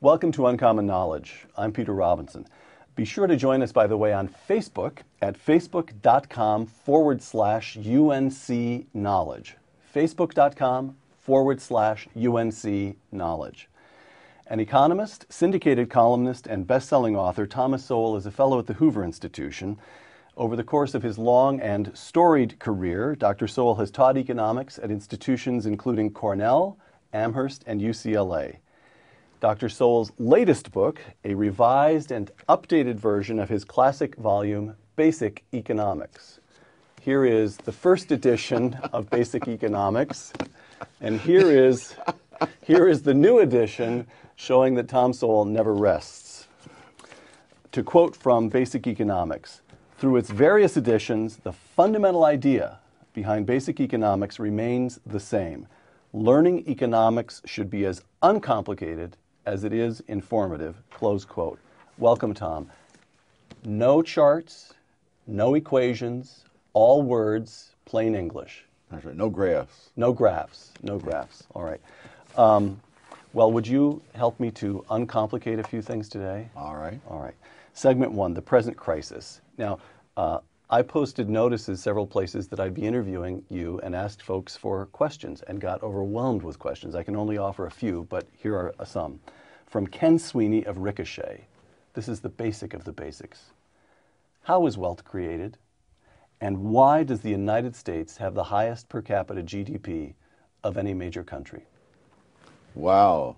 Welcome to Uncommon Knowledge. I'm Peter Robinson. Be sure to join us, by the way, on Facebook at facebook.com/UNC Knowledge. Facebook.com/UNC Knowledge. An economist, syndicated columnist, and best-selling author, Thomas Sowell is a fellow at the Hoover Institution. Over the course of his long and storied career, Dr. Sowell has taught economics at institutions including Cornell, Amherst, and UCLA. Dr. Sowell's latest book, a revised and updated version of his classic volume, Basic Economics. Here is the first edition of Basic Economics, and here is the new edition showing that Tom Sowell never rests. To quote from Basic Economics, through its various editions, the fundamental idea behind Basic Economics remains the same. Learning economics should be as uncomplicated as it is informative, close quote. Welcome, Tom. No charts, no equations, all words, plain English. That's right, no graphs. No graphs, no graphs, all right. Well, would you help me to uncomplicate a few things today? All right. All right. Segment 1, the present crisis. Now, I posted notices several places that I'd be interviewing you and asked folks for questions and got overwhelmed with questions. I can only offer a few, but here are some. From Ken Sweeney of Ricochet. This is the basic of the basics. How is wealth created? And why does the United States have the highest per capita GDP of any major country? Wow.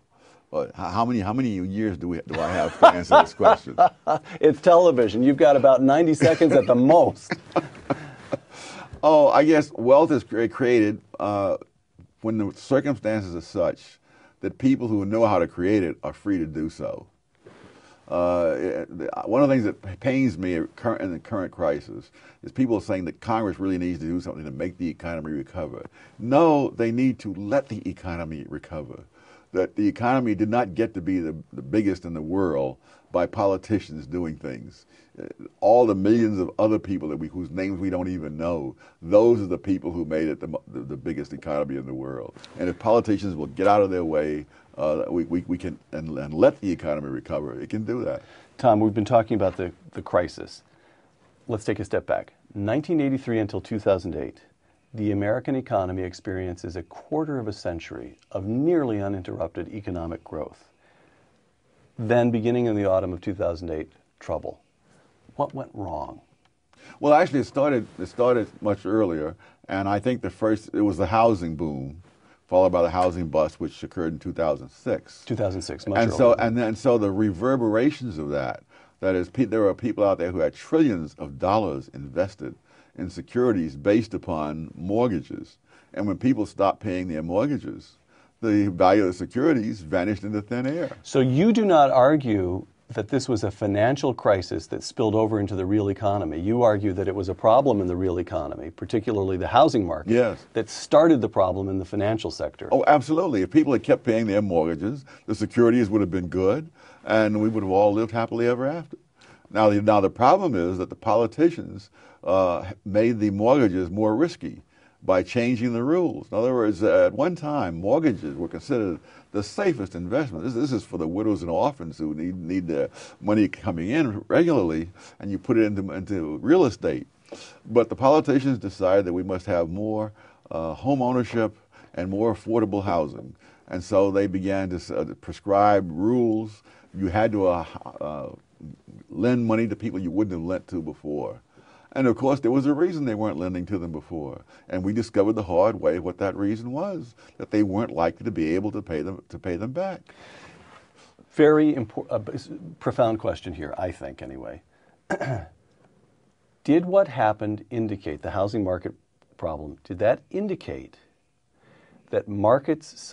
Well, how many years do I have to answer this question? It's television. You've got about 90 seconds at the most. Oh, I guess wealth is created when the circumstances are such that people who know how to create it are free to do so. One of the things that pains me in the current crisis is people saying that Congress really needs to do something to make the economy recover. No, they need to let the economy recover. That the economy did not get to be the biggest in the world by politicians doing things. All the millions of other people whose names we don't even know, those are the people who made it the biggest economy in the world. And if politicians will get out of their way, we can and let the economy recover, it can do that. Tom, we've been talking about the crisis. Let's take a step back. 1983 until 2008. The American economy experiences a quarter of a century of nearly uninterrupted economic growth. Then, beginning in the autumn of 2008, trouble. What went wrong? Well, actually, it started much earlier, and I think it was the housing boom, followed by the housing bust, which occurred in 2006. 2006, much earlier. And so the reverberations of that is, there are people out there who had trillions of dollars invested in securities based upon mortgages. And when people stopped paying their mortgages, the value of the securities vanished into thin air. So you do not argue that this was a financial crisis that spilled over into the real economy. You argue that it was a problem in the real economy, particularly the housing market, yes, that started the problem in the financial sector. Oh, absolutely. If people had kept paying their mortgages, the securities would have been good, and we would have all lived happily ever after. Now the problem is that the politicians made the mortgages more risky by changing the rules. In other words, at one time, mortgages were considered the safest investment. This is for the widows and orphans who need their money coming in regularly, and you put it into real estate. But the politicians decided that we must have more home ownership and more affordable housing. And so they began to prescribe rules. You had to lend money to people you wouldn't have lent to before. And of course, there was a reason they weren't lending to them before. And we discovered the hard way what that reason was, that they weren't likely to be able to pay them back. Very profound question here, I think, anyway. Did what happened indicate, the housing market problem, did that indicate that markets,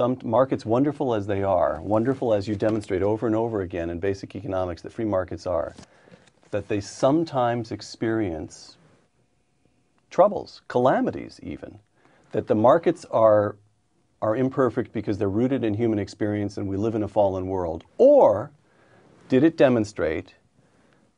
wonderful as they are, wonderful as you demonstrate over and over again in basic economics that free markets are, that they sometimes experience troubles, calamities even, that the markets are imperfect because they're rooted in human experience and we live in a fallen world? Or did it demonstrate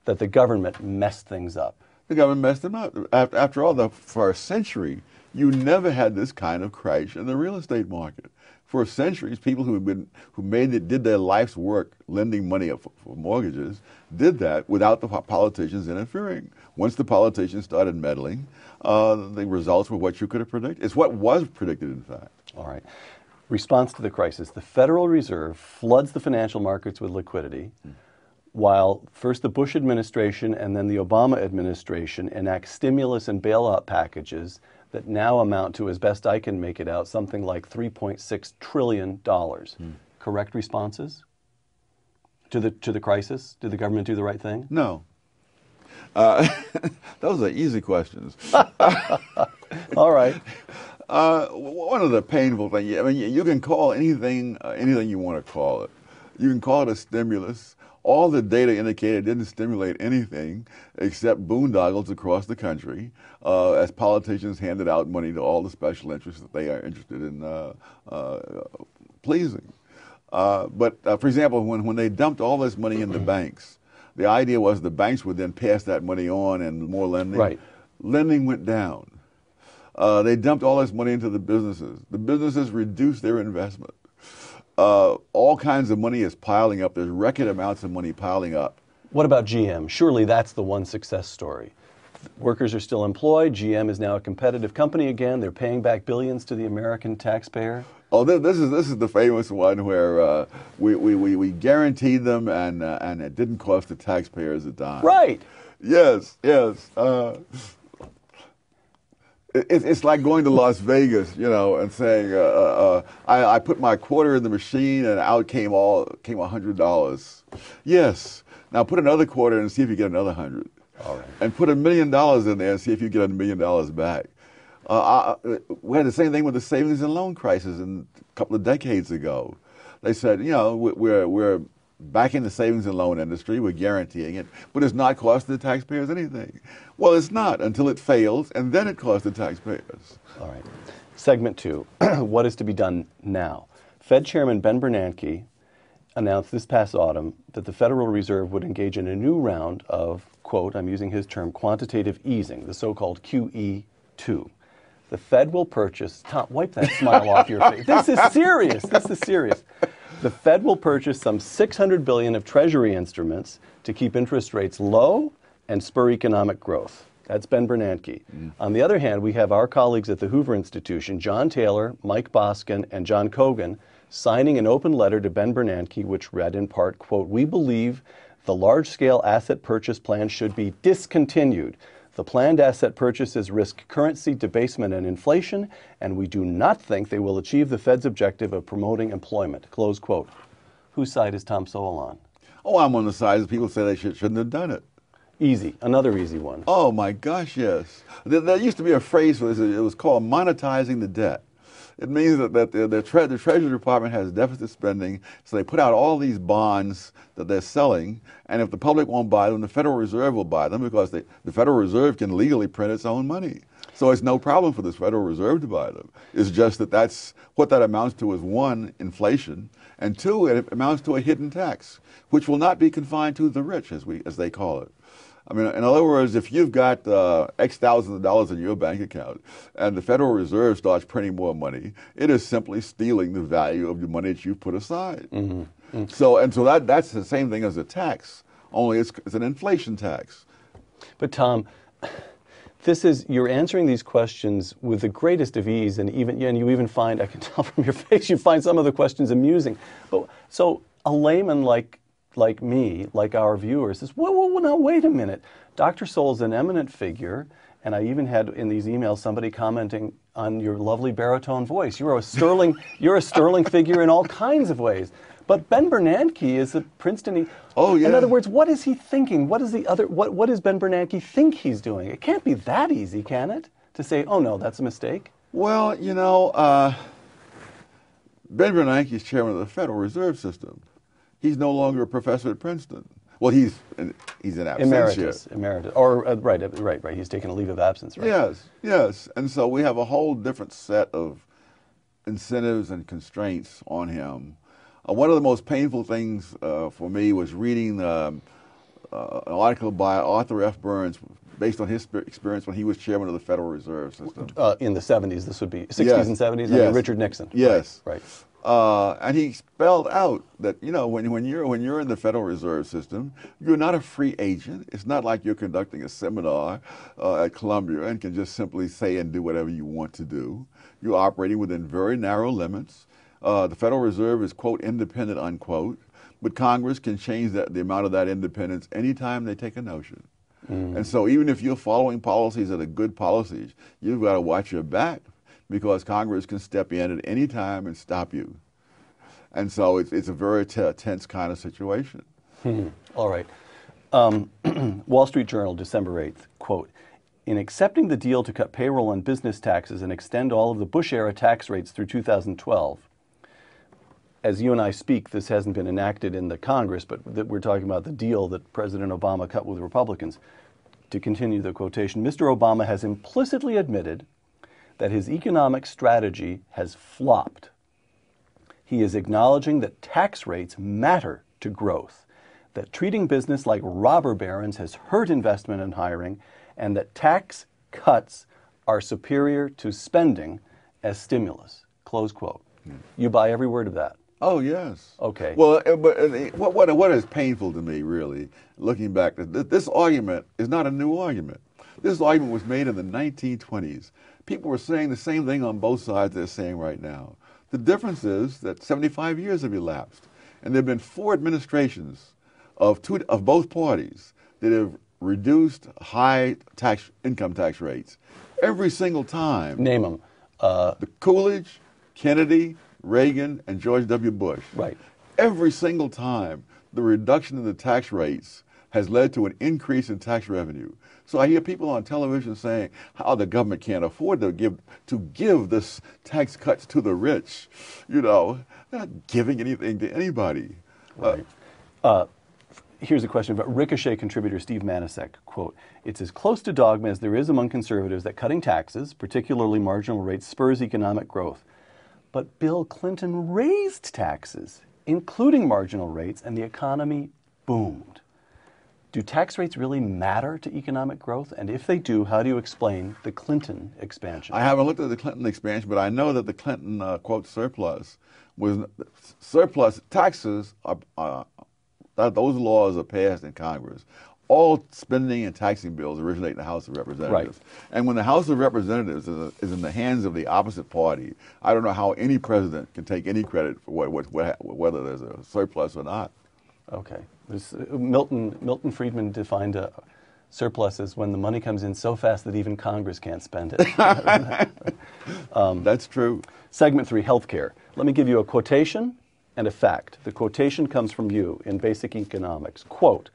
that the government messed things up? The government messed them up. After all, for a century, you never had this kind of crash in the real estate market. for centuries, people did their life's work lending money for mortgages, did that without the politicians interfering. Once the politicians started meddling, the results were what you could have predicted. It's what was predicted, in fact. All right. Response to the crisis. The Federal Reserve floods the financial markets with liquidity, while first the Bush administration and then the Obama administration enact stimulus and bailout packages that now amount to, as best I can make it out, something like $3.6 trillion. Correct responses to the crisis? Did the government do the right thing? No. Those are easy questions. All right. One of the painful things, I mean, you can call anything you want to call it. You can call it a stimulus. All the data indicated it didn't stimulate anything except boondoggles across the country as politicians handed out money to all the special interests that they are interested in pleasing. But for example, when they dumped all this money into banks, the idea was the banks would then pass that money on and more lending. Right. Lending went down. They dumped all this money into the businesses. The businesses reduced their investment. All kinds of money is piling up. There's record amounts of money piling up. What about GM? Surely that's the one success story. Workers are still employed. GM is now a competitive company again. They're paying back billions to the American taxpayer. Oh, this is the famous one where we guaranteed them and it didn't cost the taxpayers a dime. Right. Yes. It's like going to Las Vegas, and saying, I put my quarter in the machine and out came $100. Yes. Now put another quarter and see if you get another 100. All right. And put $1 million in there and see if you get $1 million back. We had the same thing with the savings and loan crisis a couple of decades ago. They said, we're back in the savings and loan industry, we're guaranteeing it, but it's not costing the taxpayers anything. Well, it's not until it fails, and then it costs the taxpayers. All right. Segment 2, what is to be done now? Fed Chairman Ben Bernanke announced this past autumn that the Federal Reserve would engage in a new round of, quote, I'm using his term, quantitative easing, the so-called QE2. The Fed will purchase, Tom, wipe that smile off your face. This is serious. This is serious. The Fed will purchase some $600 billion of Treasury instruments to keep interest rates low and spur economic growth. That's Ben Bernanke. On the other hand, we have our colleagues at the Hoover Institution, John Taylor, Mike Boskin, and John Kogan, signing an open letter to Ben Bernanke, which read in part, quote, we believe the large-scale asset purchase plan should be discontinued. The planned asset purchases risk currency debasement and inflation, and we do not think they will achieve the Fed's objective of promoting employment, close quote. Whose side is Tom Sowell on? Oh, I'm on the side of people say they shouldn't have done it. Easy, another easy one. Oh my gosh, yes. There used to be a phrase for this, it was called monetizing the debt. It means that the Treasury Department has deficit spending, so they put out all these bonds that they're selling, and if the public won't buy them, the Federal Reserve will buy them because the Federal Reserve can legally print its own money. So it's no problem for the Federal Reserve to buy them. It's just that's what that amounts to is one, inflation, and two, it amounts to a hidden tax, which will not be confined to the rich, as they call it. I mean, in other words, if you've got X thousands of dollars in your bank account and the Federal Reserve starts printing more money, it is simply stealing the value of the money that you've put aside. So that's the same thing as a tax, only it's an inflation tax. But Tom, you're answering these questions with the greatest of ease, and you even find, I can tell from your face, you find some of the questions amusing. But so a layman like me, like our viewers, says, well, now wait a minute. Dr. Sowell's an eminent figure, and I even had in these emails somebody commenting on your lovely baritone voice. You're a sterling figure in all kinds of ways. But Ben Bernanke is a Princeton. Oh yeah. In other words, what is he thinking? What does Ben Bernanke think he's doing? It can't be that easy, can it? To say, oh no, that's a mistake. Well, Ben Bernanke is chairman of the Federal Reserve System. He's no longer a professor at Princeton. Well, he's in absentia. Emeritus. Or right. He's taken a leave of absence, right? Yes. And so we have a whole different set of incentives and constraints on him. One of the most painful things for me was reading an article by Arthur F. Burns based on his experience when he was chairman of the Federal Reserve System. In the 70s, this would be 60s and 70s, under Richard Nixon. Yes. Right. And he spelled out that, you know, when you're in the Federal Reserve System, you're not a free agent. It's not like you're conducting a seminar at Columbia and can just simply say and do whatever you want to do. You're operating within very narrow limits. The Federal Reserve is, quote, independent, unquote, but Congress can change the amount of that independence anytime they take a notion. And so even if you're following policies that are good policies, you've got to watch your back, because Congress can step in at any time and stop you. And so it's a very tense kind of situation. All right. Wall Street Journal, December 8th, quote, in accepting the deal to cut payroll and business taxes and extend all of the Bush-era tax rates through 2012, as you and I speak, this hasn't been enacted in the Congress, but we're talking about the deal that President Obama cut with Republicans. To continue the quotation, Mr. Obama has implicitly admitted that his economic strategy has flopped. He is acknowledging that tax rates matter to growth, that treating business like robber barons has hurt investment and hiring, and that tax cuts are superior to spending as stimulus. Close quote. You buy every word of that? Oh, yes. Okay. Well, but what is painful to me, really, looking back, this argument is not a new argument. This argument was made in the 1920s. People were saying the same thing on both sides they're saying right now. The difference is that 75 years have elapsed, and there have been 4 administrations of both parties that have reduced high income tax rates every single time. Name them. The Coolidge, Kennedy, Reagan, and George W. Bush. Right. Every single time, the reduction in the tax rates has led to an increase in tax revenue. So I hear people on television saying how the government can't afford to give this tax cuts to the rich. You know, they're not giving anything to anybody. Right. Here's a question about Ricochet contributor Steve Manasek, quote, it's as close to dogma as there is among conservatives that cutting taxes, particularly marginal rates, spurs economic growth. But Bill Clinton raised taxes, including marginal rates, and the economy boomed. Do tax rates really matter to economic growth? And if they do, how do you explain the Clinton expansion? I haven't looked at the Clinton expansion, but I know that the Clinton, quote, surplus taxes, those laws are passed in Congress. All spending and taxing bills originate in the House of Representatives. Right. And when the House of Representatives is in the hands of the opposite party, I don't know how any president can take any credit for whether there's a surplus or not. Okay. Milton Friedman defined a surplus as when the money comes in so fast that even Congress can't spend it. That's true. Segment 3, healthcare. Let me give you a quotation and a fact. The quotation comes from you in Basic Economics. Quote,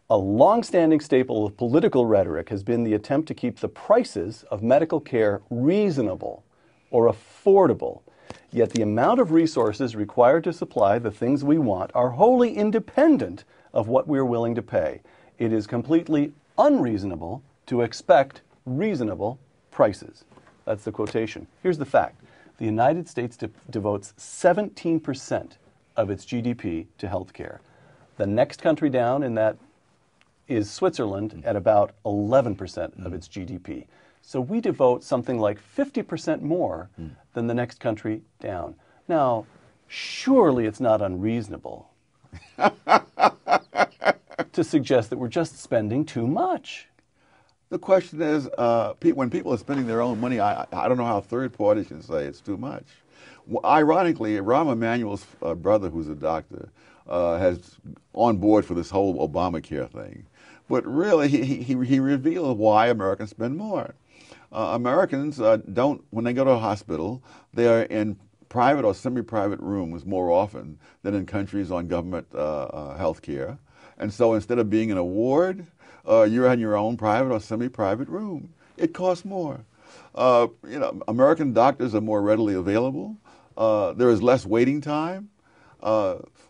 a long-standing staple of political rhetoric has been the attempt to keep the prices of medical care reasonable or affordable. Yet the amount of resources required to supply the things we want are wholly independent of what we're willing to pay. It is completely unreasonable to expect reasonable prices. That's the quotation. Here's the fact. The United States devotes 17% of its GDP to healthcare. The next country down in that is Switzerland at about 11% of its GDP. So we devote something like 50% more than the next country down. Now, surely it's not unreasonable to suggest that we're just spending too much. The question is, when people are spending their own money, I don't know how third parties can say it's too much. Well, ironically, Rahm Emanuel's brother, who's a doctor, has on board for this whole Obamacare thing. But really, he revealed why Americans spend more. Americans don't, when they go to a hospital, they are in private or semi-private rooms more often than in countries on government health care. And so instead of being in a ward, you're in your own private or semi-private room. It costs more. American doctors are more readily available. There is less waiting time.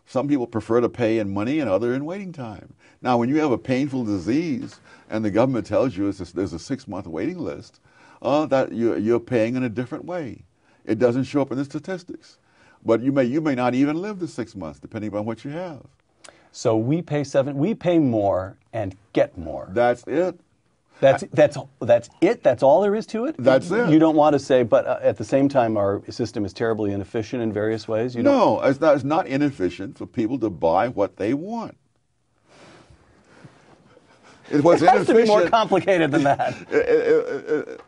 Some people prefer to pay in money and others in waiting time. Now, when you have a painful disease and the government tells you there's a 6-month waiting list, that you're paying in a different way. It doesn't show up in the statistics. But you may not even live the 6 months, depending on what you have. So we pay more and get more. That's it. That's it? That's all there is to it? That's it. You don't want to say, but at the same time, our system is terribly inefficient in various ways? No, it's not inefficient for people to buy what they want. It has to be more complicated than that.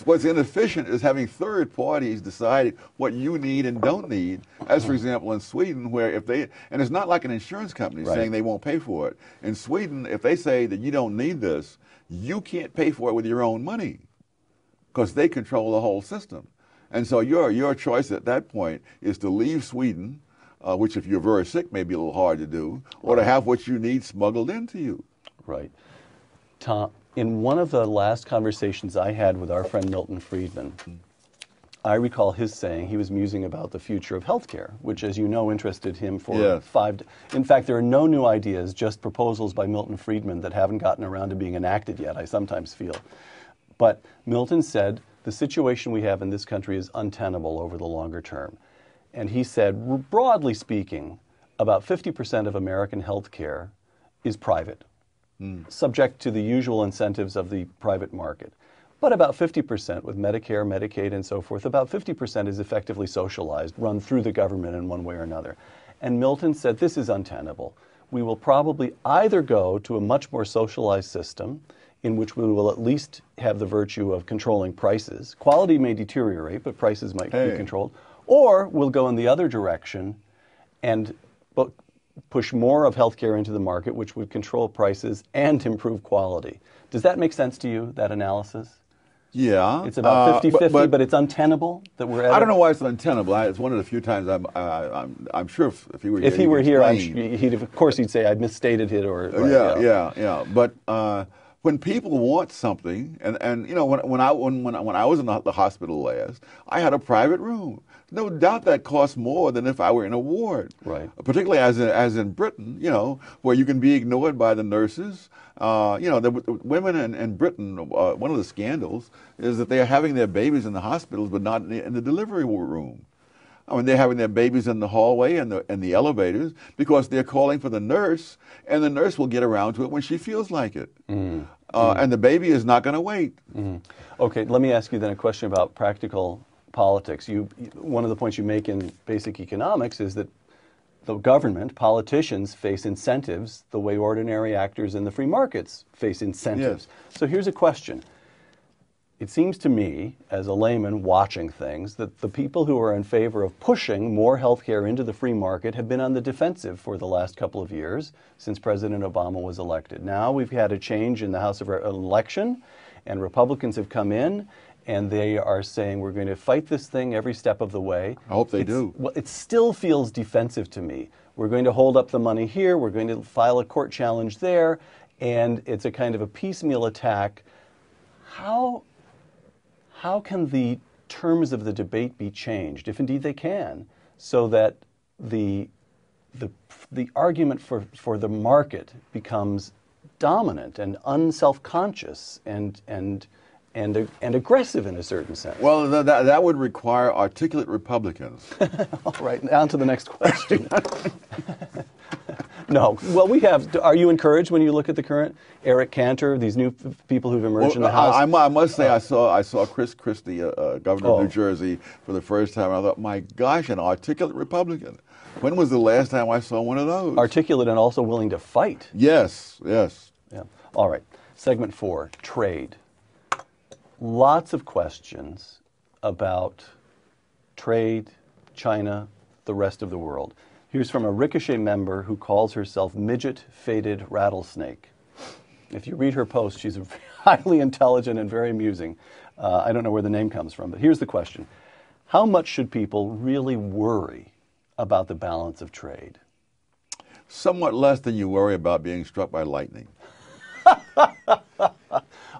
What's inefficient is having third parties decide what you need and don't need. As for example, in Sweden, where and it's not like an insurance company saying they won't pay for it. In Sweden, if they say that you don't need this, you can't pay for it with your own money because they control the whole system. And so your choice at that point is to leave Sweden, which if you're very sick may be a little hard to do, or to have what you need smuggled into you. Right. Tom, in one of the last conversations I had with our friend Milton Friedman, I recall his saying he was musing about the future of healthcare, which, as you know, interested him for 5. In fact, there are no new ideas, just proposals by Milton Friedman that haven't gotten around to being enacted yet, I sometimes feel. But Milton said the situation we have in this country is untenable over the longer term. And he said, broadly speaking, about 50% of American healthcare is private, subject to the usual incentives of the private market. But about 50% with Medicare, Medicaid, and so forth, about 50% is effectively socialized, run through the government in one way or another. And Milton said, this is untenable. We will probably either go to a much more socialized system in which we will at least have the virtue of controlling prices. Quality may deteriorate, but prices might be controlled. Or we'll go in the other direction and push more of healthcare into the market, which would control prices and improve quality. Does that make sense to you, that analysis? Yeah. It's about 50-50, but it's untenable that we're at I don't know why it's untenable. It's one of the few times I'm sure if he were here, if he were here, of course he'd say I misstated it or. Yeah. But when people want something, and when I was in the hospital last, I had a private room. No doubt that costs more than if I were in a ward. Right. Particularly as in Britain, where you can be ignored by the nurses. The women in Britain, one of the scandals is that they are having their babies in the hospitals, but not in the delivery room. I mean, they're having their babies in the hallway and the elevators because they're calling for the nurse, and the nurse will get around to it when she feels like it. And the baby is not going to wait. Okay, let me ask you then a question about practical politics. One of the points you make in basic economics is that the government, politicians, face incentives the way ordinary actors in the free markets face incentives. Yes. So here's a question. It seems to me, as a layman watching things, that the people who are in favor of pushing more health care into the free market have been on the defensive for the last couple of years since President Obama was elected. Now we've had a change in the House of election, and Republicans have come in, and they are saying we're going to fight this thing every step of the way. I hope they do. Well, it still feels defensive to me. We're going to hold up the money here, we're going to file a court challenge there, and it's a kind of a piecemeal attack. How can the terms of the debate be changed, if indeed they can, so that the argument for the market becomes dominant and unself-conscious and aggressive in a certain sense? Well, that would require articulate Republicans. All right, on to the next question. No. Well, are you encouraged when you look at the current Eric Cantor, these new people who've emerged in the House? I must say I saw Chris Christie, governor of New Jersey, for the first time. I thought, my gosh, an articulate Republican. When was the last time I saw one of those? Articulate and also willing to fight. Yes. Yeah. All right. Segment 4, trade. Lots of questions about trade, China, the rest of the world. Here's from a Ricochet member who calls herself Midget Faded Rattlesnake. If you read her post, she's highly intelligent and very amusing. I don't know where the name comes from, but here's the question. How much should people really worry about the balance of trade? Somewhat less than you worry about being struck by lightning.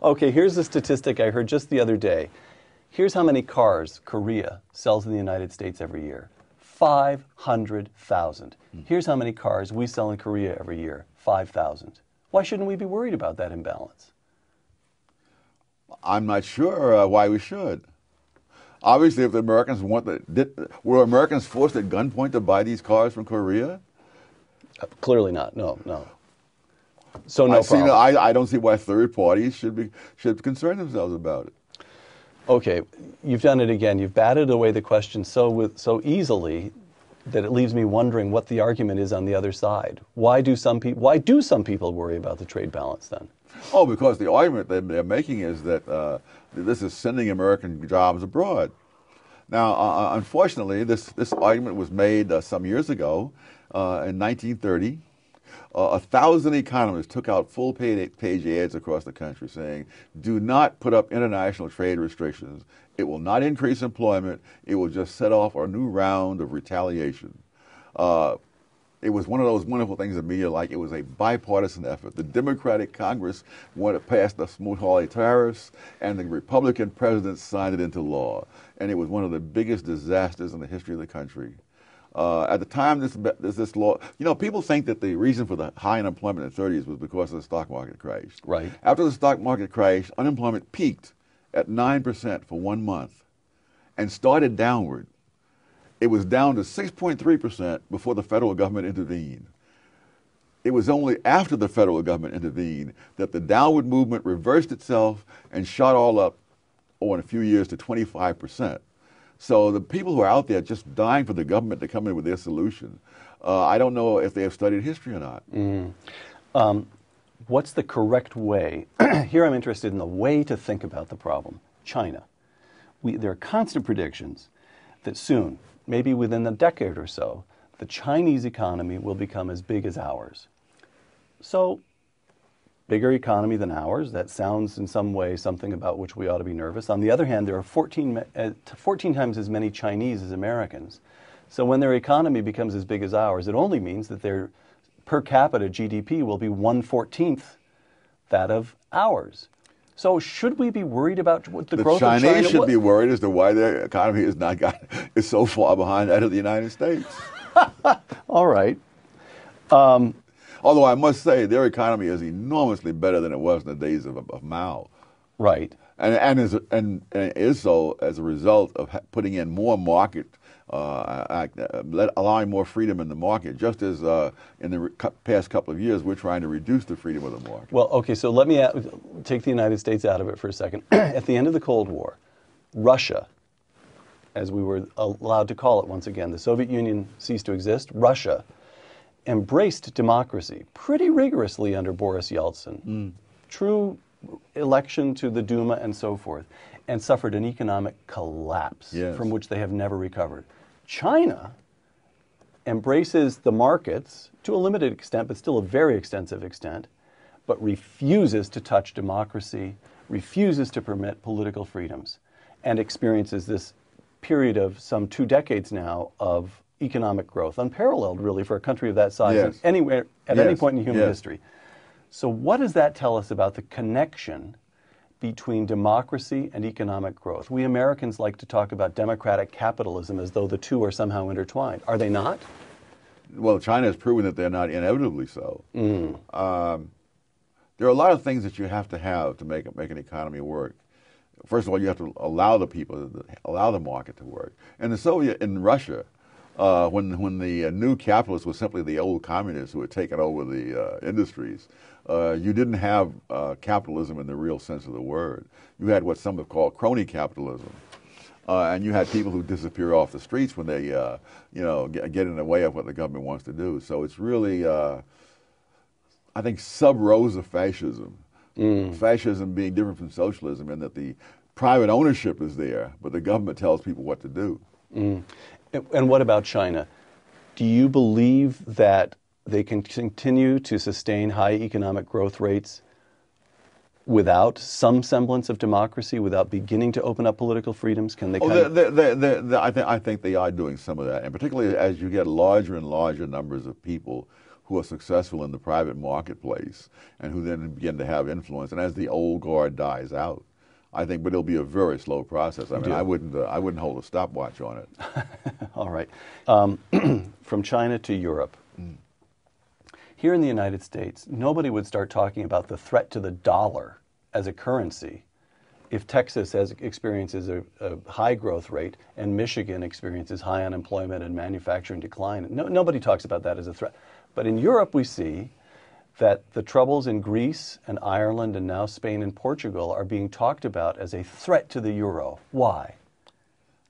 Okay, here's a statistic I heard just the other day. Here's how many cars Korea sells in the United States every year. 500,000. Here's how many cars we sell in Korea every year. 5,000. Why shouldn't we be worried about that imbalance? I'm not sure why we should. Obviously, if the Americans were Americans forced at gunpoint to buy these cars from Korea? Clearly not. No. So no problem. I don't see why third parties should concern themselves about it. Okay, you've done it again. You've batted away the question so easily that it leaves me wondering what the argument is on the other side. Why do some people worry about the trade balance then? Oh, because the argument they're making is that this is sending American jobs abroad. Now, unfortunately, this argument was made some years ago in 1930. 1,000 economists took out full-page ads across the country saying, do not put up international trade restrictions. It will not increase employment. It will just set off a new round of retaliation. It was one of those wonderful things the media like. It was a bipartisan effort. The Democratic Congress wanted to pass the Smoot-Hawley tariffs, and the Republican president signed it into law. And it was one of the biggest disasters in the history of the country. At the time this law, people think that the reason for the high unemployment in the 30s was because of the stock market crash. Right. After the stock market crash, unemployment peaked at 9% for 1 month and started downward. It was down to 6.3% before the federal government intervened. It was only after the federal government intervened that the downward movement reversed itself and shot all up over a few years to 25%. So the people who are out there just dying for the government to come in with their solution, I don't know if they have studied history or not. What's the correct way? Here I'm interested in the way to think about the problem. China. There are constant predictions that soon, maybe within a decade or so, the Chinese economy will become as big as ours. So, bigger economy than ours, that sounds in some way something about which we ought to be nervous. On the other hand, there are 14 times as many Chinese as Americans. So when their economy becomes as big as ours, it only means that their per capita GDP will be 1/14 that of ours. So should we be worried about what the growth of China? The Chinese should be worried as to why their economy is so far behind that of the United States. All right. Although I must say their economy is enormously better than it was in the days of Mao. Right. And is so as a result of putting in more market, allowing more freedom in the market, just as in the past couple of years we're trying to reduce the freedom of the market. Well, okay, so let me take the United States out of it for a second. At the end of the Cold War, Russia, as we were allowed to call it once again, the Soviet Union ceased to exist, Russia embraced democracy pretty rigorously under Boris Yeltsin. True election to the Duma and so forth, and suffered an economic collapse from which they have never recovered. China embraces the markets to a limited extent, but still a very extensive extent, but refuses to touch democracy, refuses to permit political freedoms, and experiences this period of some 2 decades now of economic growth, unparalleled really for a country of that size anywhere at any point in human history. So what does that tell us about the connection between democracy and economic growth? We Americans like to talk about democratic capitalism as though the two are somehow intertwined. Are they not? Well, China has proven that they're not inevitably so. There are a lot of things that you have to make an economy work. First of all, you have to allow the people, allow the market to work. And in Russia, when the new capitalists were simply the old communists who had taken over the industries, you didn't have capitalism in the real sense of the word. You had what some have called crony capitalism. And you had people who disappear off the streets when they, get in the way of what the government wants to do. So it's really, I think, sub-rosa fascism. Fascism being different from socialism in that the private ownership is there, but the government tells people what to do. And what about China? Do you believe that they can continue to sustain high economic growth rates without some semblance of democracy, without beginning to open up political freedoms? Can they? I think they are doing some of that, and particularly as you get larger and larger numbers of people who are successful in the private marketplace and who then begin to have influence, and as the old guard dies out, I think, but it'll be a very slow process. I mean, I wouldn't hold a stopwatch on it. All right. From China to Europe. Here in the United States, nobody would start talking about the threat to the dollar as a currency if Texas experiences a high growth rate and Michigan experiences high unemployment and manufacturing decline. Nobody talks about that as a threat. But in Europe, we see that the troubles in Greece and Ireland and now Spain and Portugal are being talked about as a threat to the euro. Why?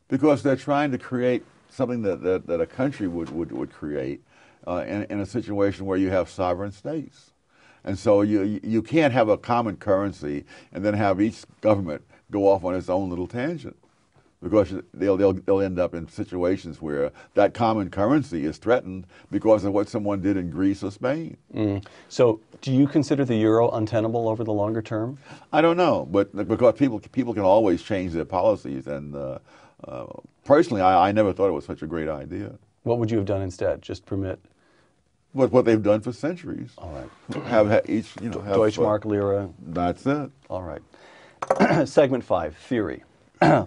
Because they're trying to create something that a country would create in a situation where you have sovereign states. And so you can't have a common currency and then have each government go off on its own little tangent, because they'll end up in situations where that common currency is threatened because of what someone did in Greece or Spain. So do you consider the euro untenable over the longer term? I don't know, but because people can always change their policies, and personally, I never thought it was such a great idea. What would you have done instead? Just permit? What they've done for centuries. All right. Have each, have Deutschmark, Lira. That's it. All right. Segment 5, theory.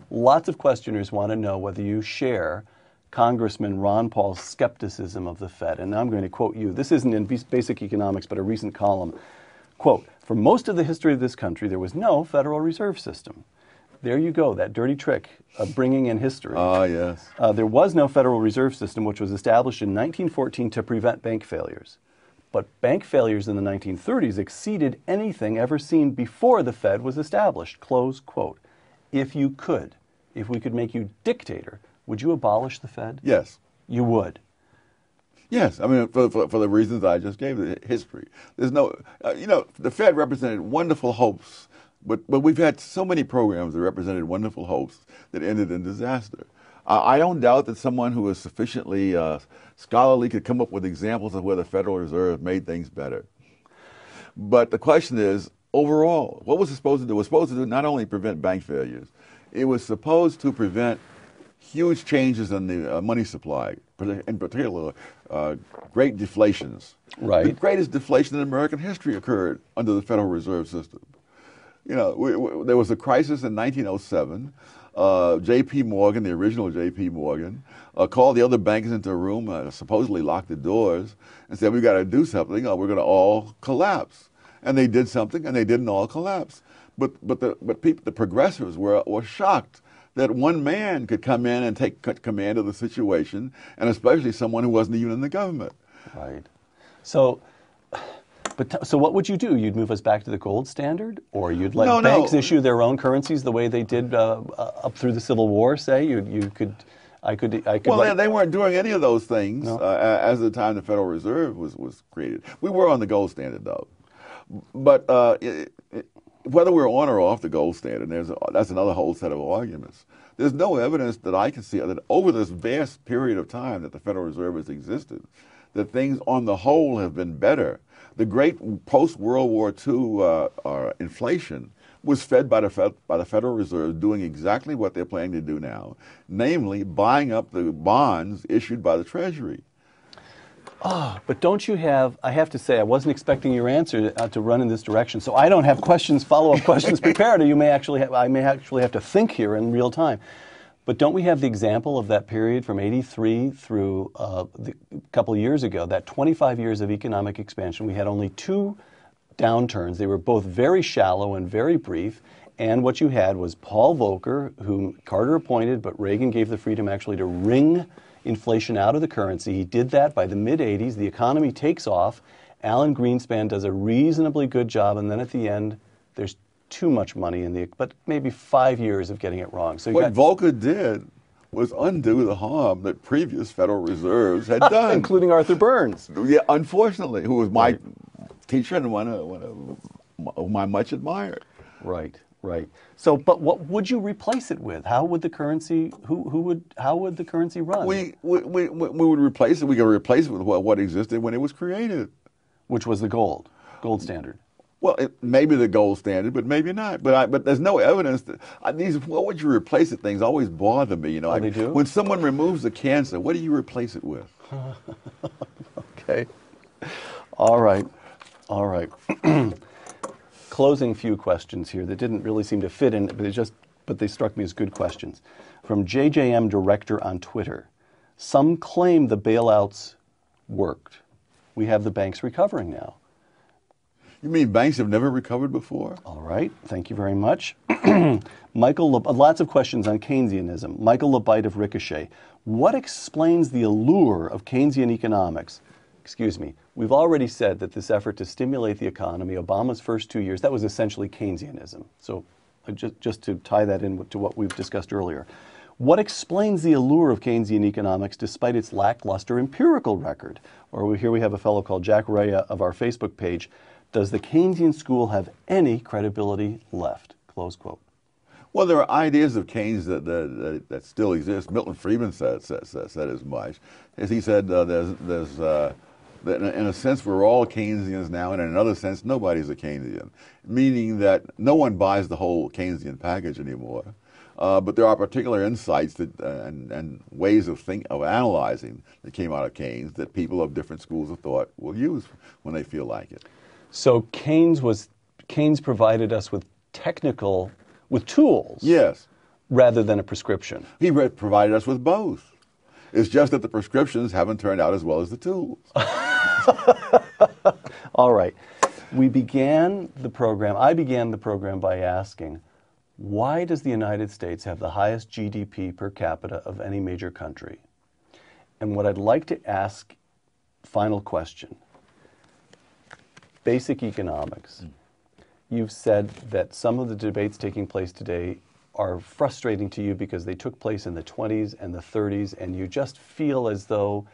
Lots of questioners want to know whether you share Congressman Ron Paul's skepticism of the Fed. And now I'm going to quote you. This isn't in Basic Economics, but a recent column. Quote, "For most of the history of this country, there was no Federal Reserve System." There you go, that dirty trick of bringing in history. Ah, yes. There was no Federal Reserve System, which was established in 1914 to prevent bank failures. But bank failures in the 1930s exceeded anything ever seen before the Fed was established. Close quote. If you could, if we could make you dictator, would you abolish the Fed? Yes. You would. Yes, I mean, for the reasons I just gave, the history. There's no, the Fed represented wonderful hopes, but we've had so many programs that represented wonderful hopes that ended in disaster. I don't doubt that someone who is sufficiently scholarly could come up with examples of where the Federal Reserve made things better. But the question is, overall, what was it supposed to do? It was supposed to do not only prevent bank failures, it was supposed to prevent huge changes in the money supply, in particular, great deflations. Right. The greatest deflation in American history occurred under the Federal Reserve System. There was a crisis in 1907. J.P. Morgan, the original J.P. Morgan, called the other bankers into a room, supposedly locked the doors, and said, "We've got to do something or we're going to all collapse." And they did something, and they didn't all collapse. But the progressives were shocked that one man could come in and take command of the situation, and especially someone who wasn't even in the government. Right. So what would you do? You'd move us back to the gold standard, or you'd let banks issue their own currencies the way they did up through the Civil War? Say I could. Well, they weren't doing any of those things as of the time the Federal Reserve was created. We were on the gold standard, though. But whether we're on or off the gold standard, that's another whole set of arguments. There's no evidence that I can see that over this vast period of time that the Federal Reserve has existed, that things on the whole have been better. The great post-World War II inflation was fed by the Federal Reserve doing exactly what they're planning to do now, namely buying up the bonds issued by the Treasury. But don't you have, I have to say, I wasn't expecting your answer to run in this direction, so I don't have follow-up questions prepared, or I may actually have to think here in real time. But don't we have the example of that period from '83 through a couple of years ago, that 25 years of economic expansion? We had only 2 downturns. They were both very shallow and very brief. And what you had was Paul Volcker, whom Carter appointed, but Reagan gave the freedom actually to wring inflation out of the currency. He did that by the mid-'80s. The economy takes off. Alan Greenspan does a reasonably good job, and then at the end, there's too much money but maybe 5 years of getting it wrong. So what Volcker did was undo the harm that previous Federal Reserves had done, including Arthur Burns. Yeah, unfortunately, who was my teacher and whom I much admired. Right. Right. So, but what would you replace it with? How would the currency? How would the currency run? We would replace it. We could replace it with what existed when it was created, which was the gold standard. Well, maybe the gold standard, but maybe not. But there's no evidence that what would you replace it things always bother me. They do? When someone removes the cancer, what do you replace it with? Okay. All right. Closing few questions here that didn't really seem to fit in, but they struck me as good questions. From JJM Director on Twitter, some claim the bailouts worked. We have the banks recovering now. You mean banks have never recovered before? All right, thank you very much. Lots of questions on Keynesianism. Michael Labite of Ricochet. What explains the allure of Keynesian economics excuse me, we've already said that this effort to stimulate the economy, Obama's first 2 years, that was essentially Keynesianism. So just to tie that in to what we've discussed earlier. What explains the allure of Keynesian economics despite its lackluster empirical record? Or here we have a fellow called Jack Raya of our Facebook page. Does the Keynesian school have any credibility left? Close quote. Well, there are ideas of Keynes that still exist. Milton Friedman said as much. As he said, in a sense, we're all Keynesians now, and in another sense, nobody's a Keynesian, meaning that no one buys the whole Keynesian package anymore. But there are particular insights that, and ways of analyzing that came out of Keynes that people of different schools of thought will use when they feel like it. So Keynes provided us with tools. Yes. Rather than a prescription. He provided us with both. It's just that the prescriptions haven't turned out as well as the tools. All right. I began the program by asking, why does the United States have the highest GDP per capita of any major country? And what I'd like to ask, final question, basic economics. You've said that some of the debates taking place today are frustrating to you because they took place in the 20s and the 30s, and you just feel as though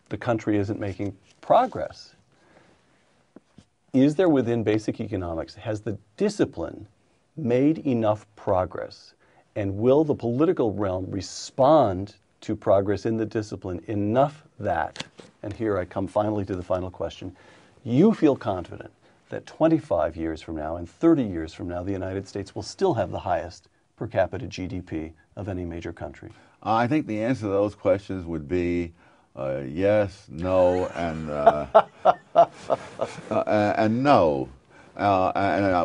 the country isn't making progress. Is there within basic economics, has the discipline made enough progress? And will the political realm respond to progress in the discipline enough that, and here I come finally to the final question, you feel confident that 25 years from now and 30 years from now, the United States will still have the highest per capita GDP of any major country? I think the answer to those questions would be yes, no, and no.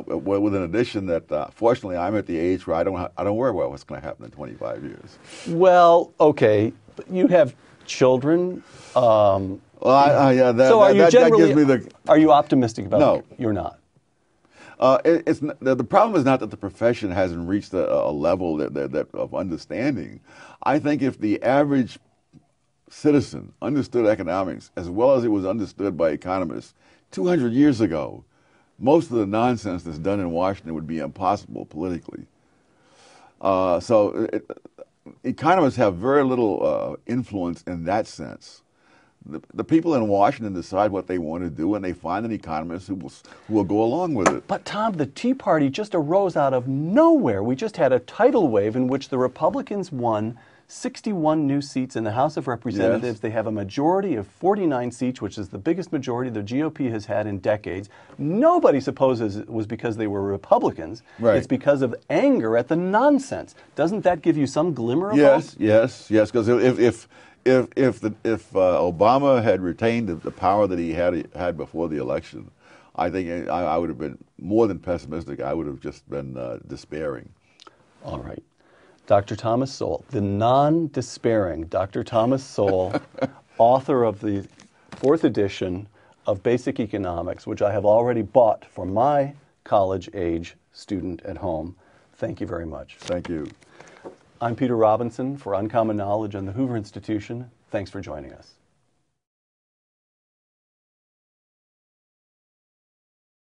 With an addition that, fortunately, I'm at the age where I don't worry about what's going to happen in 25 years. Well, okay, but you have children. That gives me the. Are you optimistic about No. it? You're not. The problem is not that the profession hasn't reached a level of understanding. I think if the average citizen understood economics as well as it was understood by economists 200 years ago, most of the nonsense that's done in Washington would be impossible politically. Economists have very little influence in that sense. The people in Washington decide what they want to do, and they find an economist who will go along with it. But Tom, the Tea Party just arose out of nowhere. We just had a tidal wave in which the Republicans won 61 new seats in the House of Representatives. Yes. They have a majority of 49 seats, which is the biggest majority the GOP has had in decades. Nobody supposes it was because they were Republicans. Right. It's because of anger at the nonsense. Doesn't that give you some glimmer of hope? Yes. Because if Obama had retained the power that he had before the election, I think I would have been more than pessimistic. I would have just been despairing. All right. Dr. Thomas Sowell, the non-despairing Dr. Thomas Sowell, author of the 4th edition of Basic Economics, which I have already bought for my college-age student at home. Thank you very much. Thank you. I'm Peter Robinson for Uncommon Knowledge and the Hoover Institution. Thanks for joining us.